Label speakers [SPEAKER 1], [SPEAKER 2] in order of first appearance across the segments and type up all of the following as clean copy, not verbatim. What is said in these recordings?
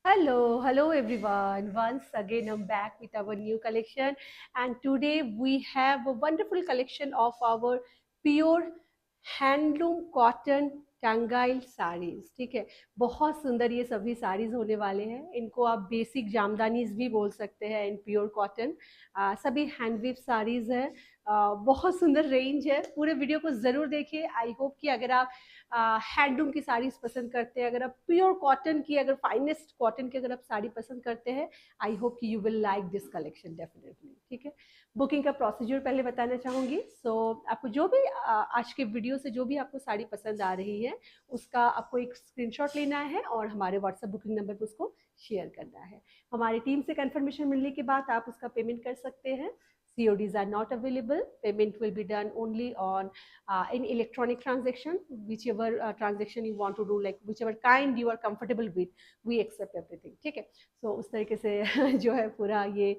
[SPEAKER 1] Hello everyone. Once again, I'm back with our new collection, and today we have a wonderful collection of our pure handloom cotton Tangail saris. ठीक है, बहुत सुंदर ये सभी साड़ीज होने वाले हैं। इनको आप बेसिक जामदानीज भी बोल सकते हैं। इन प्योर कॉटन सभी हैंडवीव साड़ीज है। बहुत सुंदर रेंज है। पूरे वीडियो को जरूर देखिए। आई होप कि अगर आप हैंडलूम की साड़ीज पसंद करते हैं, अगर आप प्योर कॉटन की, अगर फाइनेस्ट कॉटन की अगर आप साड़ी पसंद करते हैं, आई होप कि you will like this collection definitely. ठीक है, बुकिंग का प्रोसीजर पहले बताना चाहूँगी। आपको जो भी आज के वीडियो से जो भी आपको साड़ी पसंद आ रही है, उसका आपको एक स्क्रीनशॉट लेना है और हमारे व्हाट्सएप बुकिंग नंबर पर उसको शेयर करना है। हमारी टीम से कंफर्मेशन मिलने के बाद आप उसका पेमेंट कर सकते हैं। CODs are not available. Payment will be done only on in electronic transaction, whichever transaction you want to do, like whichever kind you are comfortable with, we accept everything. ठीक है, so उस तरीके से जो है पूरा ये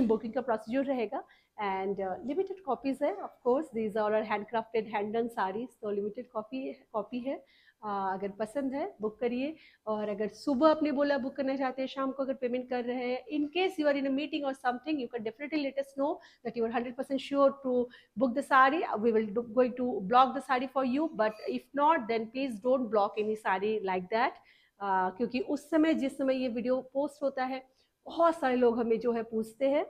[SPEAKER 1] बुकिंग का प्रोसीजर रहेगा। एंड लिमिटेड कॉपीज है, of course these are handcrafted hand done saris, तो लिमिटेड कॉपी है। अगर पसंद है बुक करिए। और अगर सुबह आपने बोला बुक करना चाहते हैं, शाम को अगर पेमेंट कर रहे हैं, in case you are in a meeting और something, you can definitely let us know that you are 100% sure to book the sari. We will going to block the sari for you, but if not then please don't block any sari like that. क्योंकि उस समय जिस समय ये video post होता है, बहुत सारे लोग हमें जो है पूछते हैं।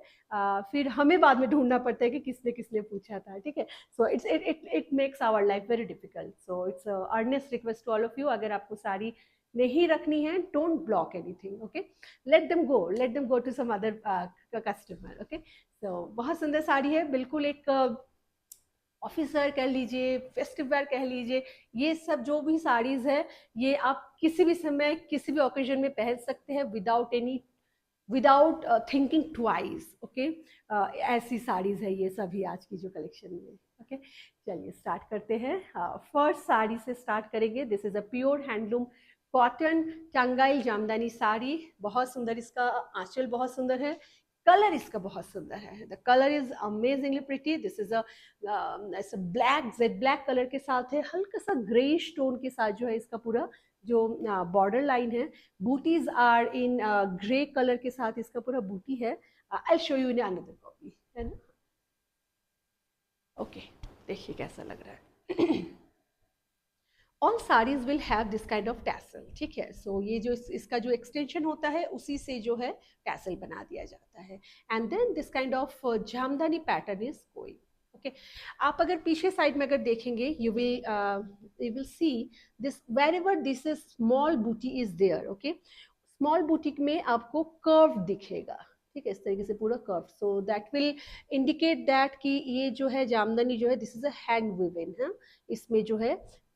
[SPEAKER 1] फिर हमें बाद में ढूंढना पड़ता है कि किसने किसने पूछा था। ठीक है, so it makes our life very difficult. So it's earnest request to all of you, अगर आपको सारी नहीं रखनी है, don't block anything. Okay, let them go to some other customer. Okay, तो बहुत सुंदर साड़ी है, बिल्कुल एक ऑफिसर कह लीजिए, फेस्टिव वेयर कह लीजिए। ये सब जो भी साड़ीज है, ये आप किसी भी समय किसी भी ओकेजन में पहन सकते हैं विदाउट थिंकिंग ट्वाइस। ओके, ऐसी साड़ीज है ये सभी आज की जो कलेक्शन में। ओके, चलिए स्टार्ट करते हैं। फर्स्ट साड़ी से स्टार्ट करेंगे। This is a pure handloom cotton Tangail Jamdani sari. बहुत सुंदर, इसका आंचल बहुत सुंदर है, कलर इसका बहुत सुंदर है। The colour is amazingly pretty. This is a black, Z black colour के साथ है, हल्का सा ग्रेइश टोन के साथ जो है इसका पूरा जो बॉर्डर लाइन है। Butis are in grey colour के साथ इसका पूरा बूटी है। I show you in another copy, है ना। ओके, देखिए कैसा लग रहा है। All saris will have this kind of tassel. ठीक है, सो ये जो इसका जो एक्सटेंशन होता है, उसी से जो है टैसल बना दिया जाता है। And then this kind of Jamdani pattern is going. Okay, आप अगर पीछे साइड में अगर देखेंगे, you will see this wherever this is small buti is there. Okay, small बूटीक में आपको कर्व दिखेगा। ठीक है, इस तरीके से पूरा curve, so that will indicate that कि ये जो है जामदानी जो है, this is a hand Vivian है। इसमें जो है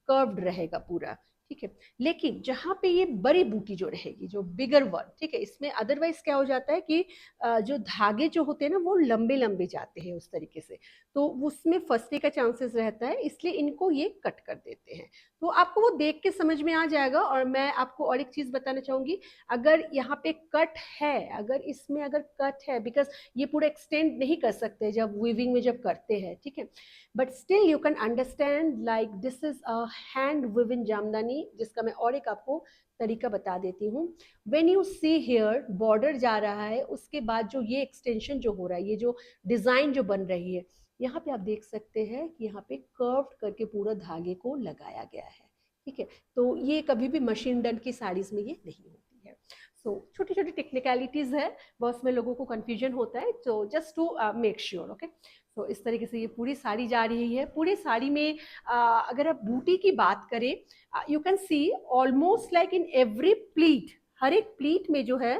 [SPEAKER 1] कर्व्ड रहेगा पूरा। ठीक है, लेकिन जहां पे ये बड़ी बूटी जो रहेगी, जो बिगर वन, ठीक है, इसमें अदरवाइज क्या हो जाता है कि जो धागे जो होते हैं ना, वो लंबे लंबे जाते हैं उस तरीके से, तो उसमें फंसने का चांसेस रहता है, इसलिए इनको ये कट कर देते हैं। तो आपको वो देख के समझ में आ जाएगा। और मैं आपको और एक चीज बताना चाहूंगी, अगर यहाँ पे कट है, अगर इसमें अगर कट है, बिकॉज ये पूरा एक्सटेंड नहीं कर सकते जब वीविंग में जब करते हैं। ठीक है, but still you can understand like this is a hand woven jamdani, जिसका मैं और एक आपको तरीका बता देती हूँ। When you see here border जा रहा है, उसके बाद जो ये एक्सटेंशन जो हो रहा है, ये जो डिजाइन जो बन रही है, यहाँ पे आप देख सकते हैं कि यहाँ पे कर्व करके पूरा धागे को लगाया गया है। ठीक है, तो ये कभी भी मशीन डन की साड़ीज में ये नहीं होती है। सो छोटी छोटी टेक्निकलिटीज है, बहुत में लोगों को कंफ्यूजन होता है, तो just to make sure. Okay, तो इस तरीके से ये पूरी साड़ी जा रही है। पूरी साड़ी में अगर आप बूटी की बात करें, you can see almost like in every pleat, हर एक प्लीट में जो है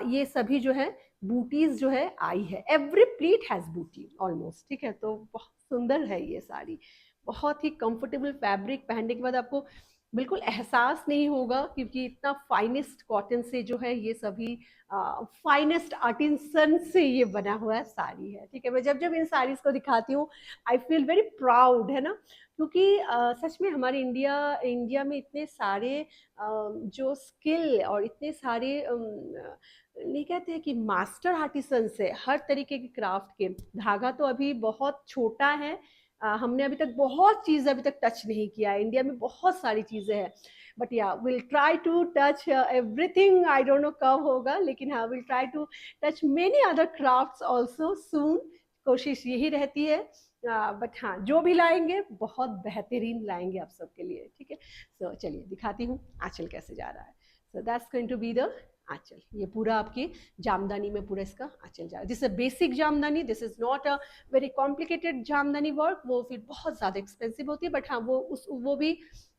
[SPEAKER 1] ये सभी जो है बूटीज जो है आई है। एवरी प्लीट हैज बूटी ऑलमोस्ट। ठीक है, तो बहुत सुंदर है ये साड़ी, बहुत ही कंफर्टेबल फैब्रिक। पहनने के बाद आपको बिल्कुल एहसास नहीं होगा, क्योंकि इतना फाइनेस्ट कॉटन से जो है ये सभी फाइनेस्ट आर्टिसन से ये बना हुआ साड़ी है। ठीक है, मैं जब जब इन साड़ीज को दिखाती हूँ, आई फील वेरी प्राउड, है ना, क्योंकि सच में हमारे इंडिया में इतने सारे जो स्किल और इतने सारे नहीं कहते हैं कि मास्टर आर्टिसंस है हर तरीके के क्राफ्ट के। धागा तो अभी बहुत छोटा है, हमने अभी तक बहुत चीज़ अभी तक टच नहीं किया है। इंडिया में बहुत सारी चीज़ें हैं, but yeah will try to touch everything. I don't know कब होगा, लेकिन हाँ will try to touch many other crafts also soon. कोशिश यही रहती है. बट हाँ, जो भी लाएंगे बहुत बेहतरीन लाएंगे आप सबके लिए. ठीक है, तो चलिए दिखाती हूँ आंचल कैसे जा रहा है. So that's going to be the aanchal. ये पूरा आपकी जामदानी में पूरा इसका आंचल जा रहा है. This is basic jamdani, this is not a very complicated jamdani work. वो फिर बहुत ज़्यादा एक्सपेंसिव होती है, बट हाँ वो भी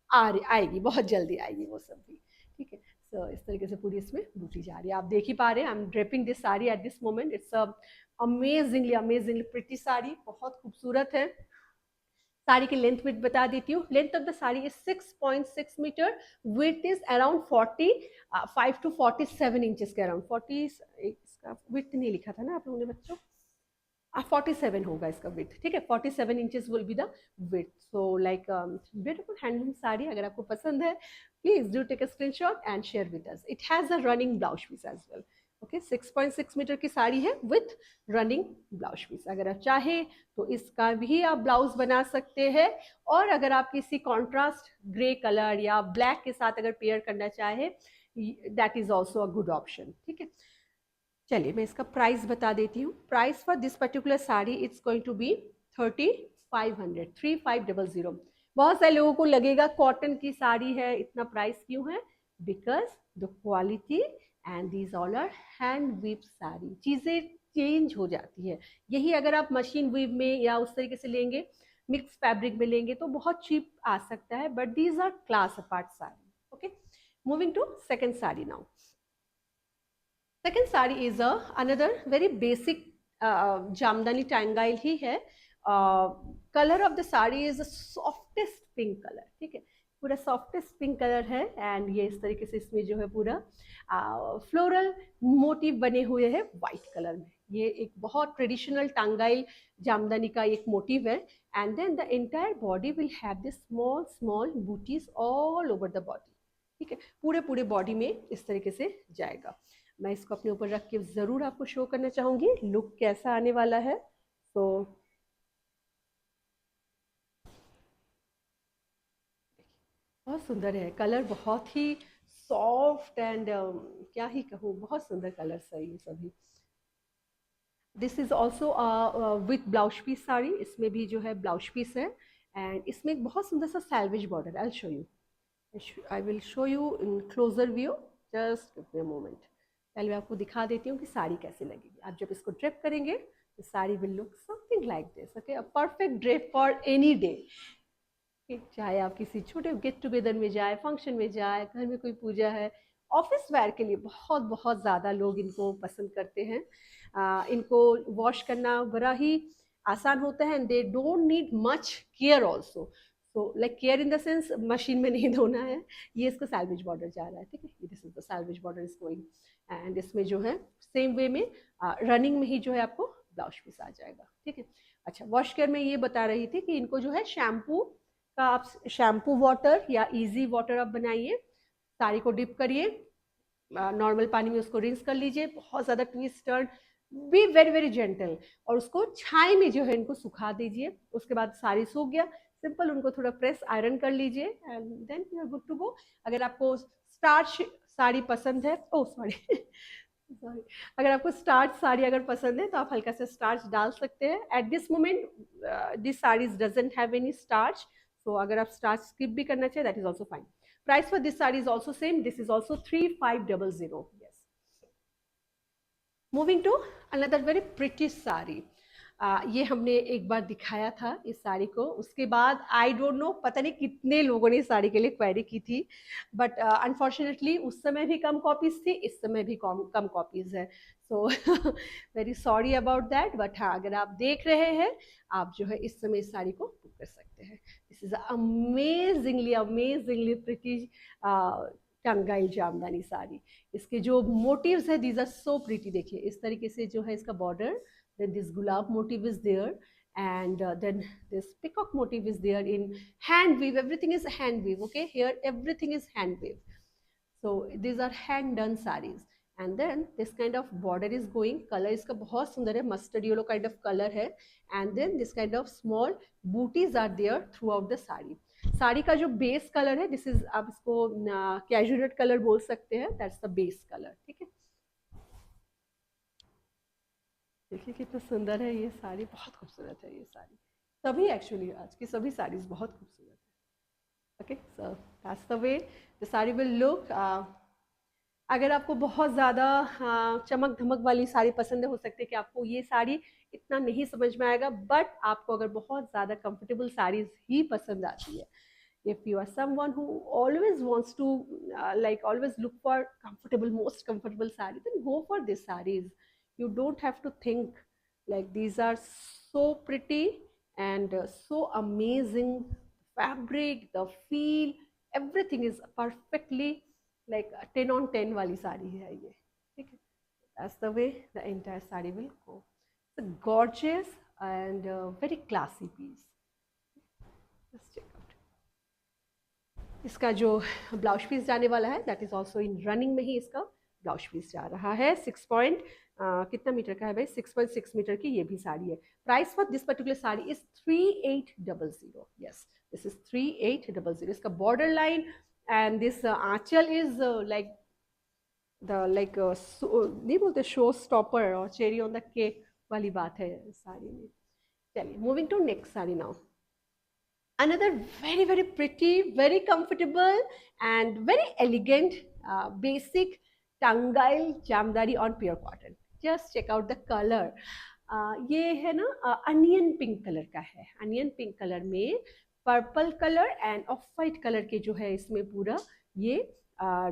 [SPEAKER 1] आएगी, बहुत जल्दी आएगी वो सब भी. ठीक है, सो इस तरीके से पूरी इसमें बूटी जा रही है. आप देख ही पा रहे हैं, I am draping this sari eight this moment. It's amazingly pretty sari, बहुत खूबसूरत है. साड़ी की लेंथ विड्थ बता देती हूँ. Length of the sari is 6.6 metre. Width is around 45 to 47 inches के अराउंड. 40 इसका विड्थ नहीं लिखा था ना आप लोगों ने बच्चों. 47 होगा इसका विड्थ. ठीक है, 47 inches will be the width. So like beautiful handloom sari. अगर आपको पसंद है please do take a screenshot and share with us. It has a running blouse piece as well. Okay, 6.6 metre की साड़ी है विथ रनिंग ब्लाउज पीस. अगर आप चाहे तो इसका भी आप ब्लाउज बना सकते हैं. और अगर आप किसी कॉन्ट्रास्ट ग्रे कलर या ब्लैक के साथ अगर पेयर करना चाहे, that is also a good option. ठीक है, चलिए मैं इसका प्राइस बता देती हूँ. Price for this particular sari it's going to be 3500, 3500. बहुत सारे लोगों को लगेगा कॉटन की साड़ी है, इतना प्राइस क्यों है? Because the quality and these all are hand weave sari. चीज़ें चेंज हो जाती है. यही अगर आप मशीन वीव में या उस तरीके से लेंगे, मिक्स फैब्रिक में लेंगे तो बहुत चीप आ सकता है. But these are class apart sari. Okay, moving to second sari now. Second sari is another very basic jamdani tangail ही है. Colour of the sari is softest pink colour. ठीक है, पूरा सॉफ्टेस्ट पिंक कलर है. एंड ये इस तरीके से इसमें जो है पूरा फ्लोरल मोटिव बने हुए हैं वाइट कलर में. ये एक बहुत ट्रेडिशनल टांगाइल जामदानी का एक मोटिव है. And then the entire body will have this small small butis all over the body. ठीक है, पूरे पूरे बॉडी में इस तरीके से जाएगा. मैं इसको अपने ऊपर रख के ज़रूर आपको शो करना चाहूँगी लुक कैसा आने वाला है. तो बहुत सुंदर है कलर, बहुत ही सॉफ्ट एंड क्या ही कहूँ, बहुत सुंदर कलर है ये सभी. This is also with blouse piece sari. इसमें भी जो है ब्लाउज पीस है. एंड इसमें एक बहुत सुंदर सा selvedge border. I show you, I will show you in closer view. Just give me a moment. पहले मैं आपको दिखा देती हूँ कि साड़ी कैसे लगेगी. आप जब इसको ड्रेप करेंगे तो sari will look something like this. Okay, a perfect drape for any day. चाहे आप किसी छोटे गेट टुगेदर में जाए, फंक्शन में जाए, घर में कोई पूजा है, ऑफिस वेयर के लिए बहुत बहुत ज़्यादा लोग इनको पसंद करते हैं. इनको वॉश करना बड़ा ही आसान होता है. And they don't need much care also. So like care in the sense machine में नहीं धोना है. ये इसका सैल्वेज बॉर्डर जा रहा है. ठीक है, this is the salvage border is going. And इसमें जो है सेम वे में रनिंग में ही जो है आपको ब्लाउज पीस आ जाएगा. ठीक है, अच्छा वॉश केयर में ये बता रही थी कि इनको जो है शैम्पू का, आप शैम्पू वाटर या इजी वाटर आप बनाइए. साड़ी को डिप करिए नॉर्मल पानी में, उसको रिंस कर लीजिए. बहुत ज़्यादा twist turn, be very very gentle. और उसको छाई में जो है इनको सुखा दीजिए. उसके बाद साड़ी सूख गया, सिंपल उनको थोड़ा प्रेस आयरन कर लीजिए and then you are good to go. अगर आपको स्टार्च साड़ी पसंद है, ओ सॉरी सॉरी, अगर आपको स्टार्च साड़ी अगर पसंद है तो आप हल्का सा स्टार्च डाल सकते हैं. At this moment this saris doesn't have any starch. So अगर आप स्टार्च स्किप भी करना चाहिए that is also fine. Price for this sari is also same. This is also 3500. yes. Moving to another very pretty sari. ये हमने एक बार दिखाया था इस साड़ी को. उसके बाद आई डोंट नो, पता नहीं कितने लोगों ने इस साड़ी के लिए क्वेरी की थी. बट अनफॉर्चुनेटली उस समय भी कम कॉपीज थी, इस समय भी कम कॉपीज है. So very sorry about that. But हाँ, अगर आप देख रहे हैं, आप जो है इस समय इस साड़ी को बुक कर सकते हैं. This is amazingly pretty Tangail jamdani sari. इसके जो मोटिव्स है दीज आर सो प्रिटी. देखिए इस तरीके से जो है इसका border. Then this gulab motif is there, and then this peacock motif is there in hand weave. Everything is hand weave. Okay, here everything is hand weave. So these are hand done sarees. And then this kind of border is going. Color इसका बहुत सुंदर है, mustard yellow kind of color है. And then this kind of small booties are there throughout the saree. Sari का जो base colour है, this is, आप इसको कैजुअल कलर बोल सकते हैं, दैट्स द बेस कलर। ठीक है, देखिए कितना सुंदर है ये साड़ी, बहुत खूबसूरत है ये साड़ी। सभी एक्चुअली आज की सभी साड़ीज बहुत खूबसूरत है। Okay, so that's the way the sari will look. अगर आपको बहुत ज़्यादा चमक धमक वाली साड़ी पसंद है, हो सकता है कि आपको ये साड़ी इतना नहीं समझ में आएगा, बट आपको अगर बहुत ज़्यादा कंफर्टेबल साड़ीज ही पसंद आती है, if you are someone who always wants to like always look for comfortable, most comfortable saree, then go for these sarees. You don't have to think, like these are so pretty and so amazing. Fabric, the feel, everything is perfectly like 10 on 10 वाली साड़ी है ये। ठीक है, that's the way the entire saree will go. It's a gorgeous and very classy piece. Let's check out. इसका जो blouse piece जाने वाला है, that is also in running में ही इसका ब्लाउज पीस जा रहा है। 6 पॉइंट कितना मीटर का है भाई, 6.6 मीटर की ये भी साड़ी है। Price for this particular sari is 3800। Yes, this is 3800। इसका border line and this aanchal is like the like नहीं बोलते शो स्टॉपर और चेरी ऑन द केक वाली बात है साड़ी में। चलिए, moving to next sari now. Another very very pretty, very comfortable and very elegant basic Tangail Jamdari on pure cotton. Just check out the color. ये है ना अनियन पिंक कलर का है। अनियन पिंक कलर में purple colour end of white colour के जो है इसमें पूरा ये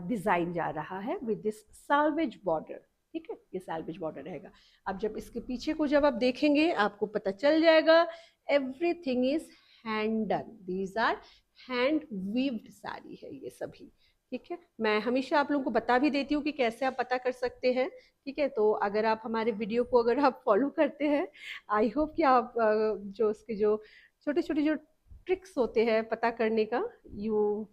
[SPEAKER 1] डिजाइन जा रहा है विद दिस साल्वेज बॉर्डर। ठीक है, ये साल्वेज बॉर्डर रहेगा। अब जब इसके पीछे को जब आप देखेंगे आपको पता चल जाएगा, everything is hand done, these are hand weaved sari है ये सभी। ठीक है, मैं हमेशा आप लोगों को बता भी देती हूँ कि कैसे आप पता कर सकते हैं। ठीक है, तो अगर आप हमारे वीडियो को अगर आप फॉलो करते हैं, आई होप कि आप जो उसके जो छोटे छोटे जो ट्रिक्स होते हैं पता करने का, you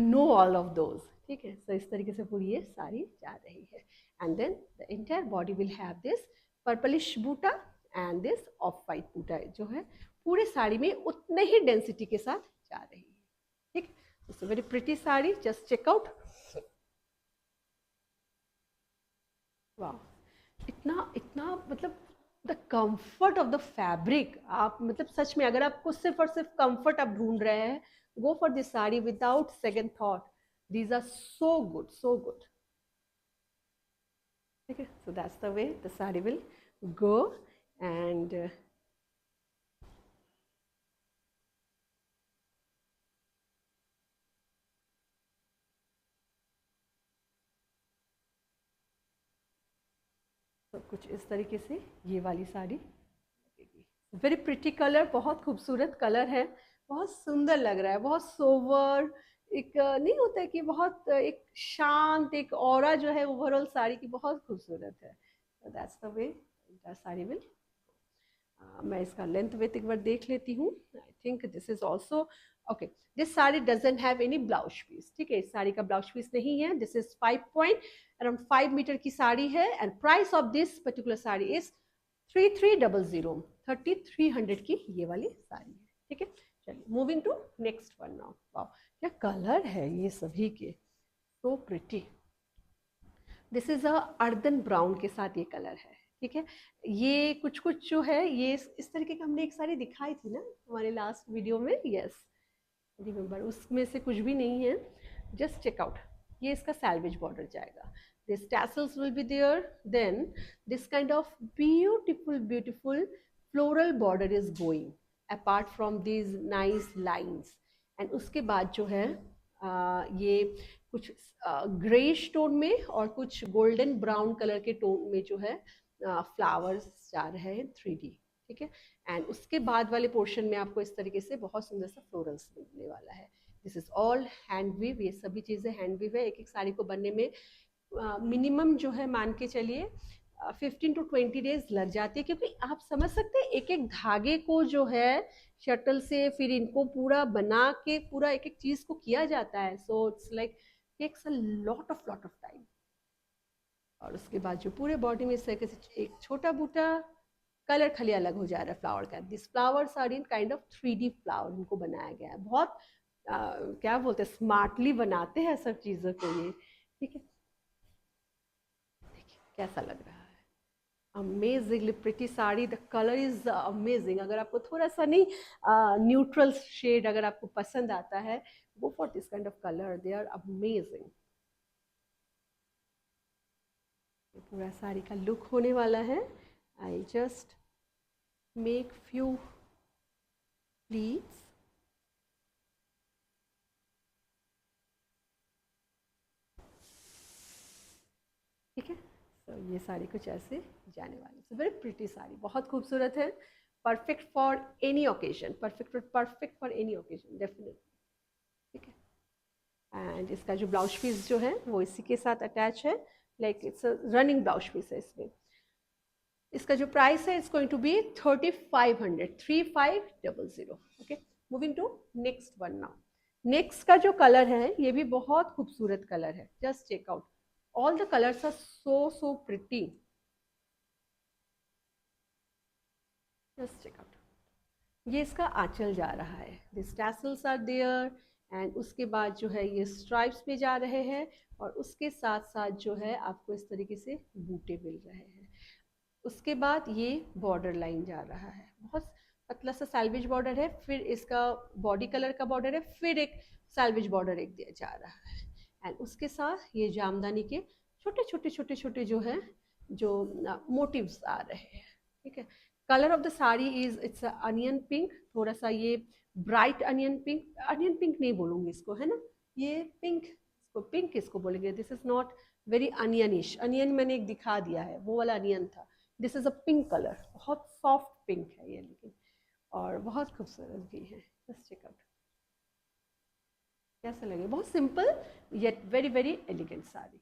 [SPEAKER 1] know all of those. ठीक है, तो इस तरीके से पूरी ये साड़ी जा रही है and then the entire body will have this purplish boota and this off white boota जो है पूरे साड़ी में उतने ही डेंसिटी के साथ जा रही है। ठीक, it's a very pretty sari, just check out. वाह, इतना इतना मतलब the comfort of the fabric, आप मतलब सच में अगर आपको सिर्फ और सिर्फ कंफर्ट आप ढूंढ रहे हैं, go for this saree without second thought. These are so good, so good. Okay, so that's the way the saree will go and तो कुछ इस तरीके से ये वाली साड़ी लगेगी। वेरी प्रिटी कलर, बहुत खूबसूरत कलर है, बहुत सुंदर लग रहा है, बहुत सोवर, एक नहीं होता है कि बहुत एक शांत एक ऑरा जो है ओवरऑल साड़ी की बहुत खूबसूरत है। That's the way sari will. मैं इसका लेंथ विथ एक बार देख लेती हूँ। I think this is also okay. This sari doesn't have any blouse piece. ठीक है, इस साड़ी का ब्लाउज पीस नहीं है। This is 5 point around 5 metre की साड़ी है and price of this particular sari is 3300, 3300 की ये वाली साड़ी है। ठीक है, चलिए moving to next one now. Wow, क्या कलर है ये सभी के, so pretty. This is a earthen brown के साथ ये कलर है। ठीक है, ये कुछ कुछ जो है ये इस तरीके का हमने एक साड़ी दिखाई थी ना हमारे लास्ट वीडियो में। यस, रिमेम्बर, उसमें से कुछ भी नहीं है। जस्ट चेक आउट, ये इसका सैल्वेज बॉर्डर जाएगा। This tassels will be there, then this kind of beautiful beautiful floral border is going apart from these nice lines and उसके बाद जो है ये कुछ ग्रेइश टोन में और कुछ गोल्डन ब्राउन कलर के टोन में जो है फ्लावर्स जा रहे हैं 3D। ठीक है, एंड उसके बाद वाले पोर्शन में आपको इस तरीके से बहुत सुंदर सा फ्लोरल्स मिलने वाला है। This is all hand weave, ये सभी चीज़ें हैंड वीव है। एक एक साड़ी को बनने में मिनिमम जो है मान के चलिए 15 to 20 डेज लग जाती है, क्योंकि आप समझ सकते हैं एक एक धागे को जो है शटल से फिर इनको पूरा बना के पूरा एक एक चीज़ को किया जाता है। So it's like takes a lot of time. और उसके बाद जो पूरे बॉडी में इस तरीके से एक छोटा बूटा कलर खाली अलग हो जा रहा है फ्लावर का। This flowers are in kind of 3D flower, इनको बनाया गया है। बहुत क्या बोलते हैं, स्मार्टली बनाते हैं सब चीज़ों को ये। ठीक है, देखिए कैसा लग रहा है। Amazingly pretty sari, the colour is amazing. अगर आपको थोड़ा सा नहीं न्यूट्रल शेड अगर आपको पसंद आता है, go for this kind of colour, they are amazing. पूरा साड़ी का लुक होने वाला है। I just make few pleats. ठीक है, तो ये साड़ी कुछ ऐसे जाने वाली है। वेरी प्रिटी साड़ी, बहुत खूबसूरत है। Perfect for any occasion, perfect for any occasion definitely. ठीक है, एंड इसका जो ब्लाउज पीस जो है वो इसी के साथ अटैच है, like it's running blouse piece है इसमें। इसका जो प्राइस है it's going to be 3500, 3500। Okay, moving to next one now. Next का जो कलर है ये भी बहुत खूबसूरत कलर है। Just check out, all the colours are so pretty. Just check out, ये इसका आंचल जा रहा है, this tassels are there, and उसके बाद जो है ये स्ट्राइप्स पे जा रहे हैं, और उसके साथ साथ जो है आपको इस तरीके से बूटे मिल रहे हैं। उसके बाद ये बॉर्डर लाइन जा रहा है, बहुत पतला सा सैल्वेज बॉर्डर है, फिर इसका बॉडी कलर का बॉर्डर है, फिर एक सैल्वेज बॉर्डर एक दिया जा रहा है, एंड उसके साथ ये जामदानी के छोटे छोटे जो है जो मोटिव्स आ रहे हैं। ठीक है, colour of the sari is it's onion pink, थोड़ा सा ये ब्राइट अनियन पिंक नहीं बोलूँगी इसको, है ना, ये पिंक, इसको पिंक किसको बोलेंगे, this is not very onionish. Onion मैंने एक दिखा दिया है, वो वाला अनियन था। This is a pink colour, बहुत सॉफ्ट पिंक है ये, लेकिन और बहुत खूबसूरत भी है। जस्ट चेक आउट, कैसा लगे, बहुत simple yet very very elegant sari.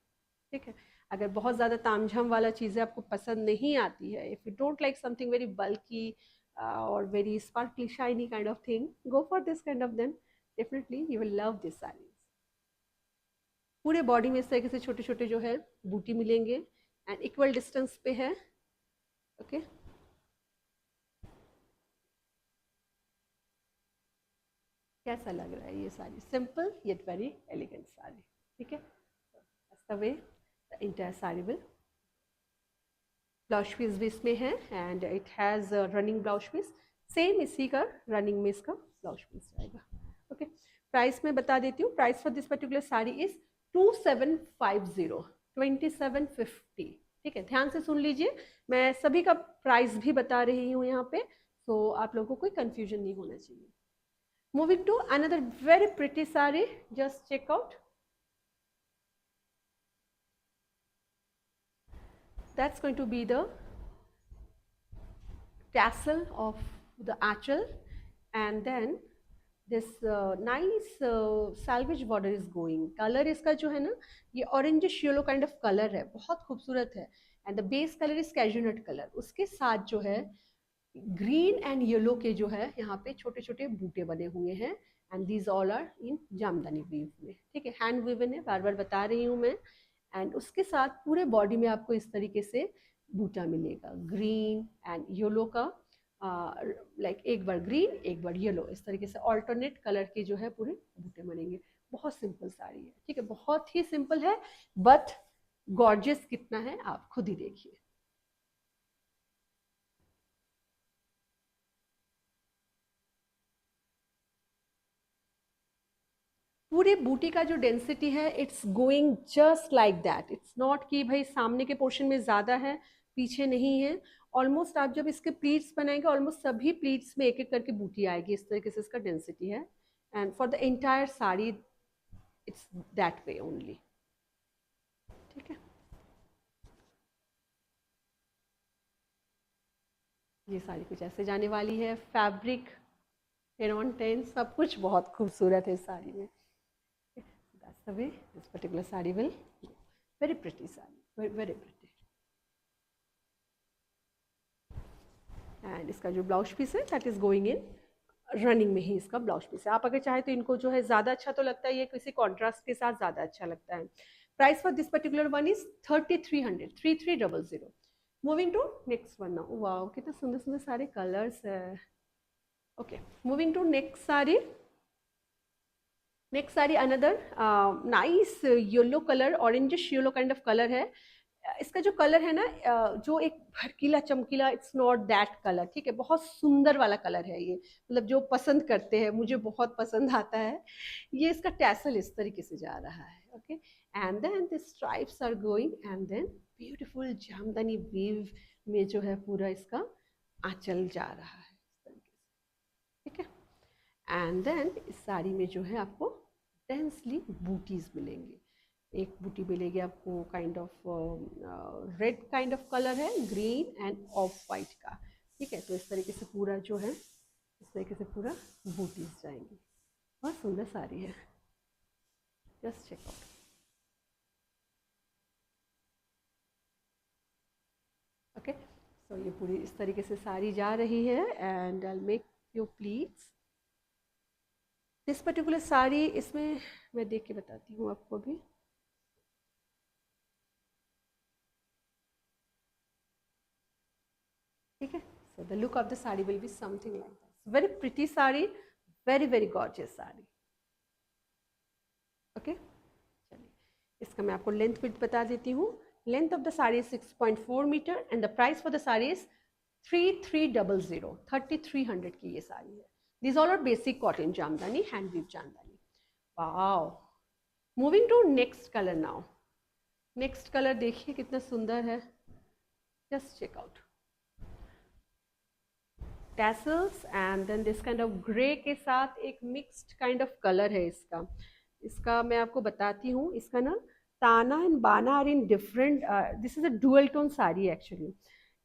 [SPEAKER 1] ठीक है, अगर बहुत ज़्यादा तामझाम वाला चीज़ें आपको पसंद नहीं आती है, if you don't like something very bulky और very sparkly shiny kind of thing, go for this kind of, then definitely you will love this sari. पूरे बॉडी में इस तरीके से छोटे छोटे जो है बूटी मिलेंगे, एंड इक्वल डिस्टेंस पे है। ओके, कैसा लग रहा है ये sari, simple yet very elegant sari. ठीक है, that's the way the entire sari will. Blouse piece भी इसमें है, and it has running blouse piece, same इसी का रनिंग में इसका ब्लाउज पीस जाएगा। ओके, प्राइस मैं बता देती हूँ, price for this particular sari is 2750, 2750। ठीक है, ध्यान से सुन लीजिए, मैं सभी का प्राइस भी बता रही हूँ यहाँ पे, तो आप लोगों को कोई कंफ्यूजन नहीं होना चाहिए। Moving to another very pretty sari, just check out, that's going to be the tassel of the achal, and then this nice salvage border is going. color इसका जो है ना ये orangish yellow kind of color है, बहुत खूबसूरत है, and the base color is cashewnut color। उसके साथ जो है ग्रीन एंड येलो के जो है यहाँ पे छोटे छोटे बूटे बने हुए हैं, and these all are in jamdani weave में। ठीक है, हैंड वीवन है, बार बार बता रही हूँ मैं, एंड उसके साथ पूरे बॉडी में आपको इस तरीके से बूटा मिलेगा, ग्रीन एंड येलो का, लाइक एक बार ग्रीन एक बार येलो, इस तरीके से ऑल्टरनेट कलर के जो है पूरे बूटे बनेंगे। बहुत सिंपल साड़ी है, ठीक है, बहुत ही सिंपल है, बट गॉर्जियस कितना है आप खुद ही देखिए। पूरे बूटी का जो डेंसिटी है it's going just like that, it's not कि भाई सामने के पोर्शन में ज़्यादा है पीछे नहीं है। ऑलमोस्ट आप जब इसके प्लीट्स बनाएंगे, ऑलमोस्ट सभी प्लीट्स में एक एक करके बूटी आएगी, इस तरीके से इसका डेंसिटी है, and for the entire sari it's that way only. ठीक है, ये साड़ी कुछ ऐसे जाने वाली है, फैब्रिक हेरॉन टेन सब कुछ बहुत खूबसूरत है इस साड़ी में। That's the way this particular sari will go. Very pretty sari, very, very pretty. And इसका जो ब्लाउज पीस है that is going in running में ही इसका ब्लाउज पीस है। आप अगर चाहे तो इनको जो है ज़्यादा अच्छा तो लगता है, ये किसी कॉन्ट्रास्ट के साथ ज़्यादा अच्छा लगता है। Price for this particular one is 3300, 3300। Moving to next one now, wow कितने सुंदर सुंदर सारे कलर्स है। Okay, moving to next sari. Next sari another nice yellow colour, orangish yellow kind of colour है। इसका जो कलर है ना, जो एक भड़कीला चमकीला, इट्स नॉट दैट कलर, ठीक है, बहुत सुंदर वाला कलर है ये, मतलब जो पसंद करते हैं, मुझे बहुत पसंद आता है ये। इसका टैसल इस तरीके से जा रहा है, okay, and then the stripes are going, and then beautiful jamdani weave में जो है पूरा इसका आंचल जा रहा है इस तरीके से, ठीक है। एंड देन इस साड़ी में जो है आपको डेंसली बूटीज मिलेंगे। एक बूटी मिलेगी आपको kind of red kind of colour है, ग्रीन एंड ऑफ वाइट का, ठीक है। तो इस तरीके से पूरा जो है, इस तरीके से पूरा बूटीज जाएंगी। बहुत सुंदर साड़ी है, जस्ट चेक आउट। ओके, सो ये पूरी इस तरीके से साड़ी जा रही है, and I make you please this particular sari. इसमें मैं देख के बताती हूँ आपको भी। ठीक है, so the look of the saree will be something like this, very pretty saree, very gorgeous saree। Okay, चलिए इसका मैं आपको लेंथ विड्थ बता देती हूँ। Length of the sari 6.4 metre and the price for the sari is 3300, 3300 की ये साड़ी है। This all are basic cotton jamdani, hand weave jamdani. Wow, moving to next colour now. Next colour देखिए कितना सुंदर है, just check out. Tassels and then this kind of grey के साथ एक मिक्स्ड काइंड ऑफ कलर है इसका। इसका मैं आपको बताती हूँ, इसका ना tana and bana are in different, this is a dual tone sari actually.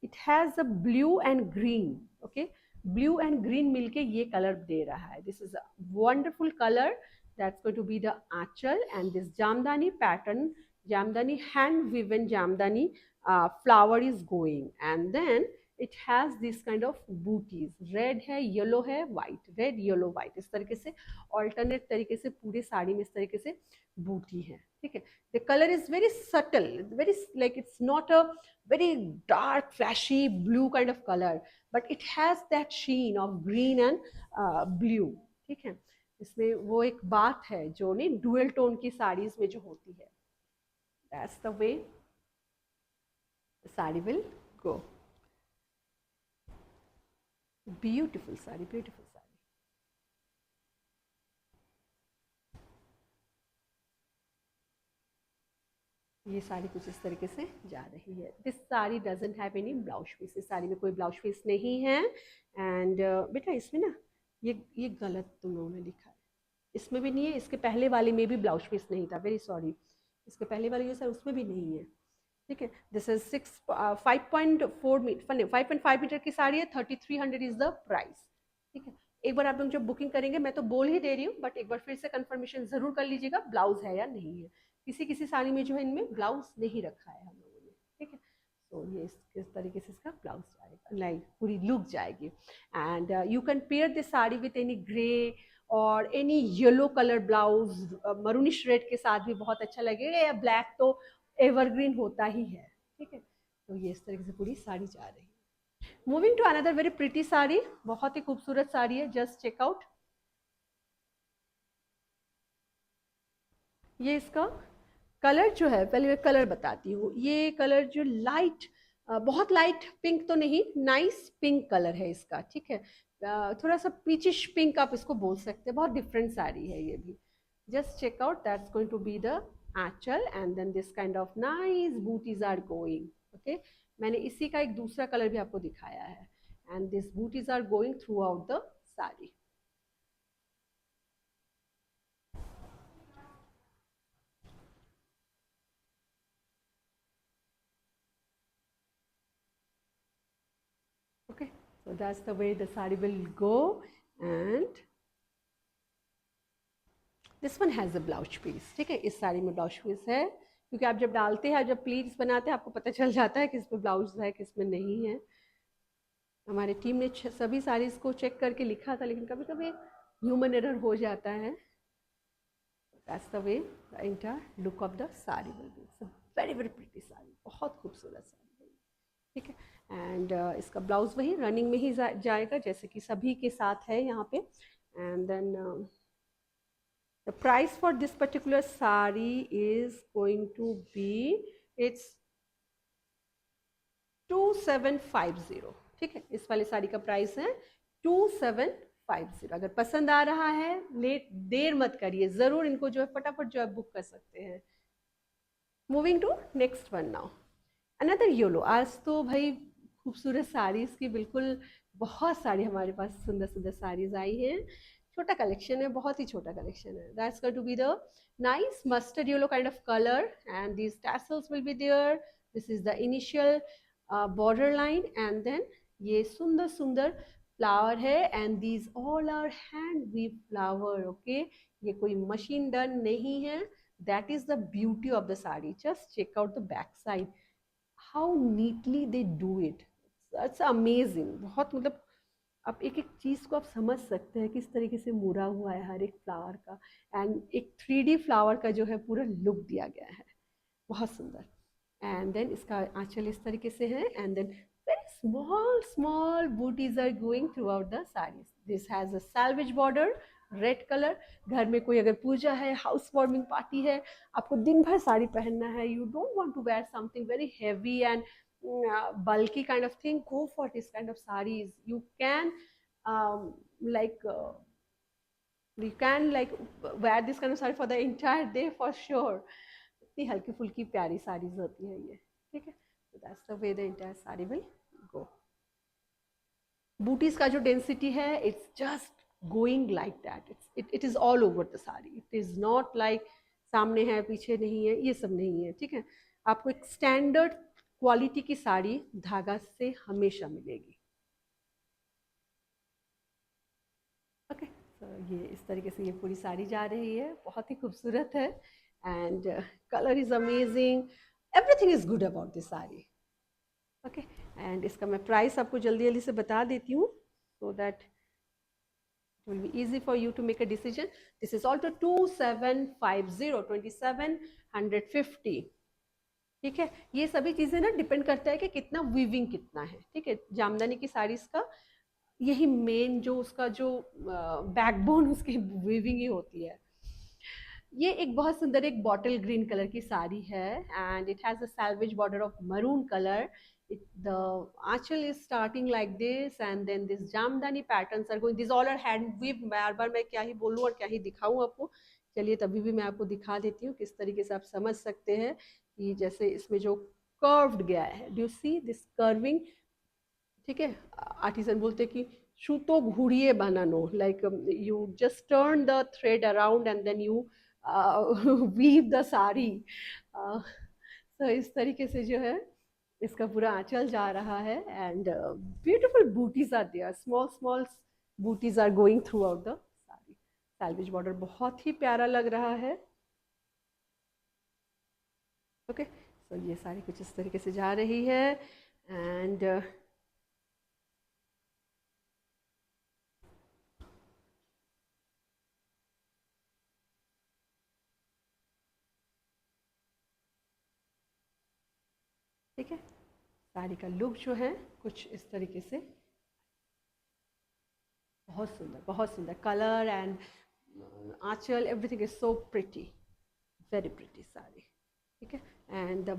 [SPEAKER 1] It has a blue and green, okay, blue and green मिलके ये कलर दे रहा है। This is a wonderful colour, that's going to be the Aanchal, and this jamdani pattern, jamdani hand woven jamdani flower is going, and then it has this kind of butis, red है, yellow है, white, red yellow white, इस तरीके से alternate तरीके से पूरे साड़ी में इस तरीके से बूटी है, ठीक है। The colour is very subtle, very like it's not a very dark flashy blue kind of color, but it has that sheen of green and blue, ठीक है। इसमें वो एक बात है जो नहीं डुअल टोन की साड़ीज में जो होती है, that's the way the sari will go। Beautiful sari, beautiful sari. ये साड़ी कुछ इस तरीके से जा रही है। This sari doesn't have any blouse piece, इस साड़ी में कोई ब्लाउज पीस नहीं है। एंड बेटा इसमें ना ये गलत तुम लोगों ने लिखा है, इसमें भी नहीं है, इसके पहले वाले में भी ब्लाउज पीस नहीं था, वेरी सॉरी। इसके पहले वाले जो सर उसमें भी नहीं है, ठीक है। दिस इज 5.4 मीटर, 5.5 मीटर की साड़ी है, 3300 इज द प्राइस, ठीक है। एक बार आप लोग जब बुकिंग करेंगे, मैं तो बोल ही दे रही हूँ, बट एक बार फिर से कंफर्मेशन जरूर कर लीजिएगा ब्लाउज है या नहीं है। किसी किसी साड़ी में जो है इनमें ब्लाउज नहीं रखा है हम लोगों ने, ठीक है। तो ये इस तरीके से इसका ब्लाउज जाएगा, लाइक पूरी लुक जाएगी। And you can pair this sari with any grey और any yellow colour blouse, maroonish red के साथ भी बहुत अच्छा लगेगा, या ब्लैक तो एवरग्रीन होता ही है, ठीक है। तो ये इस तरीके से पूरी साड़ी जा रही है। Moving to another very pretty sari, बहुत ही खूबसूरत साड़ी है, जस्ट चेक आउट। ये इसका कलर जो है, पहले मैं कलर बताती हूँ। ये कलर जो लाइट, बहुत लाइट पिंक तो नहीं, नाइस पिंक कलर है इसका, ठीक है। थोड़ा सा पीचिश पिंक आप इसको बोल सकते हैं, बहुत डिफरेंट साड़ी है ये भी। Just check out, that's going to be the Aanchal, and then this kind of nice butis are going, okay. मैंने इसी का एक दूसरा कलर भी आपको दिखाया है, and this butis are going throughout the sari. Okay, so that's the way the sari will go, and this one has a blouse piece, ठीक है। इस साड़ी में ब्लाउज पीस है, क्योंकि आप जब डालते हैं, जब प्लीट्स बनाते हैं, आपको पता चल जाता है किस पे ब्लाउज है किस में नहीं है। हमारे टीम ने सभी साड़ीज को चेक करके लिखा था, लेकिन कभी कभी ह्यूमन एरर हो जाता है। That's the way the entire look of the sari will be। It's a very pretty sari, बहुत खूबसूरत साड़ी है, ठीक एंड इसका ब्लाउज वही रनिंग में ही जाएगा जैसे कि सभी के साथ है यहाँ पे. And then the price for this particular sari is going to be, it's 2750. ठीक है, इस वाली साड़ी का प्राइस है 2750. अगर पसंद आ रहा है, लेट देर मत करिए, जरूर इनको जो है फटाफट जो है बुक कर सकते हैं. Moving to next one now, another yellow. आज तो भाई खूबसूरत साड़ीज की बिल्कुल बहुत सारी हमारे पास सुंदर सुंदर साड़ीज आई हैं. छोटा कलेक्शन है, बहुत ही छोटा कलेक्शन है. That's going to be the nice mustard yellow kind of colour and these tassels will be there. This is the initial border line and then ये सुंदर सुंदर फ्लावर है and these all are hand weave flower. okay, ये कोई machine done नहीं है. that is the beauty of the sari. just check out the back side, how neatly they do it. It's amazing. बहुत मतलब आप एक एक चीज़ को आप समझ सकते हैं किस तरीके से मुड़ा हुआ है हर एक फ्लावर का. एंड एक 3D फ्लावर का जो है पूरा लुक दिया गया है, बहुत सुंदर. एंड देन इसका आंचल इस तरीके से है and then very small small butis are going throughout the saris. This has a selvedge border, red colour. घर में कोई अगर पूजा है, हाउस वार्मिंग पार्टी है, आपको दिन भर साड़ी पहनना है, you don't want to wear something very heavy and bulky kind of thing, go for this kind of sarees. You can like wear this kind of saree for the entire day for sure. इतनी हल्की फुल्की प्यारी साड़ीज होती है ये. ठीक है, so that's the way the entire saree will go. Booties का जो डेंसिटी है, it's just going like that. It is all over the sari. It is not like सामने है पीछे नहीं है, ये सब नहीं है. ठीक है, आपको एक स्टैंडर्ड क्वालिटी की साड़ी धागा से हमेशा मिलेगी. ओके, तो ये इस तरीके से ये पूरी साड़ी जा रही है, बहुत ही खूबसूरत है and colour is amazing. Everything is good about this sari. Okay, and इसका मैं प्राइस आपको जल्दी जल्दी से बता देती हूँ so that it will be easy for you to make a decision. This is also 2750, 2750. ठीक है, ये सभी चीजें ना डिपेंड करता है कि कितना वीविंग कितना है. ठीक है, जामदानी की साड़ीज का यही मेन जो उसका जो बैकबोन उसकी वीविंग ही होती है. ये एक बहुत सुंदर एक बॉटल ग्रीन कलर की साड़ी है and it has a selvedge border of maroon colour. The anchal is starting like this and then this jamdani patterns are going. These all are hand weave. बार बार मैं क्या ही बोलूँ और क्या ही दिखाऊँ आपको. चलिए तभी भी मैं आपको दिखा देती हूँ किस तरीके से आप समझ सकते हैं कि जैसे इसमें जो कर्व्ड गया है, do you see this curving. ठीक है, आर्टिसन बोलते कि सुतो घुड़िए बनानो, like you just turn the thread around and then you weave the sari. तो इस तरीके से जो है इसका पूरा आंचल जा रहा है and beautiful butis are there. Small small butis are going throughout the sari. Selvedge border बहुत ही प्यारा लग रहा है. ओके, सो ये साड़ी कुछ इस तरीके से जा रही है एंड ठीक है, साड़ी का लुक जो है कुछ इस तरीके से, बहुत सुंदर colour and anchal, everything is so pretty, very pretty sari. ठीक है, and the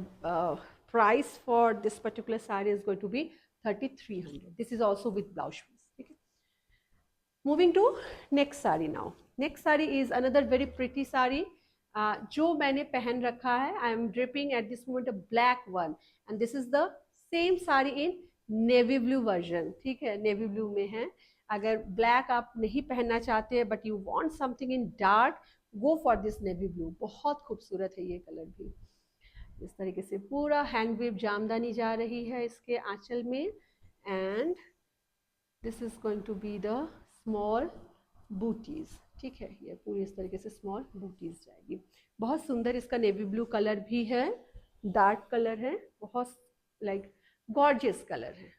[SPEAKER 1] price for this particular sari is going to be 3300. This is also with blouse piece. ठीक है, moving to next sari now. Next sari is another very pretty sari. जो मैंने पहन रखा है, I am dripping at this moment a black one and this is the same sari in navy blue version. ठीक है, navy blue में है. अगर ब्लैक आप नहीं पहनना चाहते हैं but you want something in dark, go for this navy blue. बहुत खूबसूरत है ये कलर भी. इस तरीके से पूरा हैंड वीव जामदानी जा रही है इसके आंचल में and this is going to be the small butis. ठीक है, ये पूरी इस तरीके से स्मॉल बूटीज जाएगी. बहुत सुंदर इसका नेवी ब्लू कलर भी है, डार्क कलर है, बहुत लाइक गॉर्जियस कलर है.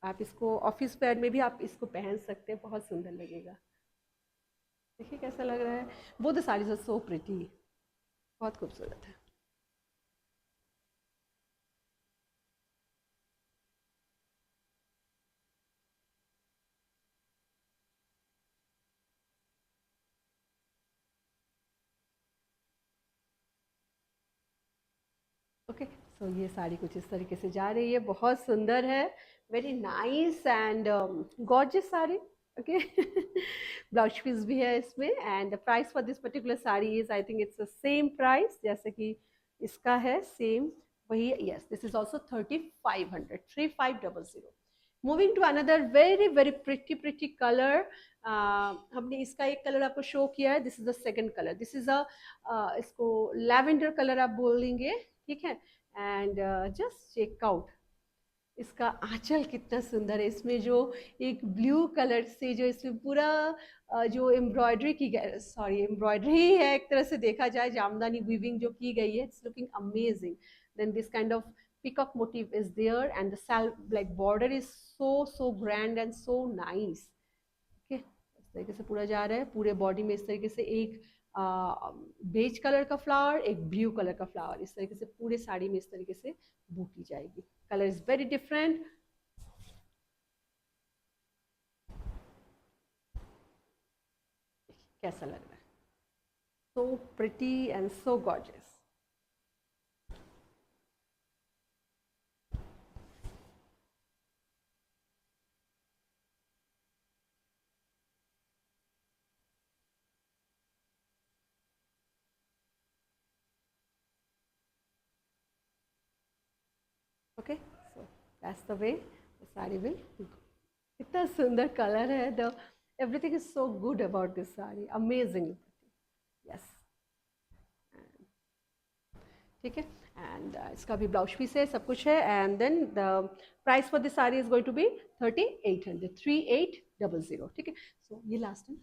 [SPEAKER 1] आप इसको ऑफिस वेयर में भी आप इसको पहन सकते हैं, बहुत सुंदर लगेगा. देखिए कैसा लग रहा है. वो the saris are so pretty, बहुत खूबसूरत है. तो ये साड़ी कुछ इस तरीके से जा रही है, बहुत सुंदर है, very nice and gorgeous sari. Okay, blouse piece भी है इसमें and the price for this particular sari is, I think it's the same price जैसे कि इसका है, सेम वही। Yes, this is also 3500, 3500। Moving to another very very pretty colour. हमने इसका एक कलर आपको शो किया है, this is the second colour, this is a इसको लैवेंडर कलर आप बोलेंगे, ठीक है। एंड जस्ट चेक आउट इसका आंचल कितना सुंदर है, इसमें जो एक ब्लू कलर से जो इसमें पूरा जो एम्ब्रॉयडरी की गई, सॉरी एम्ब्रॉयडरी है एक तरह से देखा जाए, जामदानी वीविंग जो की गई है, it's looking amazing. Then this kind of peacock motif is there and the like border is so grand and so nice. Okay, इस तरीके से पूरा जा रहा है, पूरे बॉडी में इस तरीके से एक बेज कलर का फ्लावर, एक ब्लू कलर का फ्लावर, इस तरीके से पूरे साड़ी में इस तरीके से बूटी जाएगी। Colour is very different. कैसा लग रहा है? So pretty and so gorgeous. Okay, so that's the way the saree will go. इतना सुंदर कलर है, the everything is so good about this sari, amazing. Yes, ठीक है। एंड इसका भी ब्लाउज पीस है, सब कुछ है। And then the price for this sari is going to be 3800, 3800, ठीक है। सो ये लास्ट है,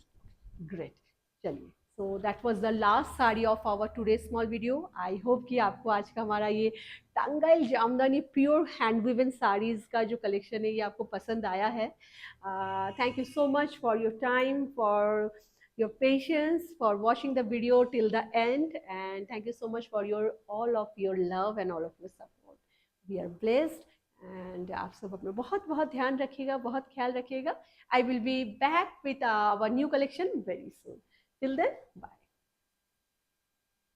[SPEAKER 1] ग्रेट। चलिए, so that was the last sari of our today small video. I hope कि आपको आज का हमारा ये Tangail jamdani pure hand woven saris का जो कलेक्शन है ये आपको पसंद आया है। Thank you so much for your time, for your patience, for watching the video till the end, and thank you so much for your all of your love and all of your support. We are blessed, and आप सब अपना बहुत बहुत ध्यान रखिएगा, बहुत ख्याल रखिएगा। I will be back with our new collection very soon. Till then, bye.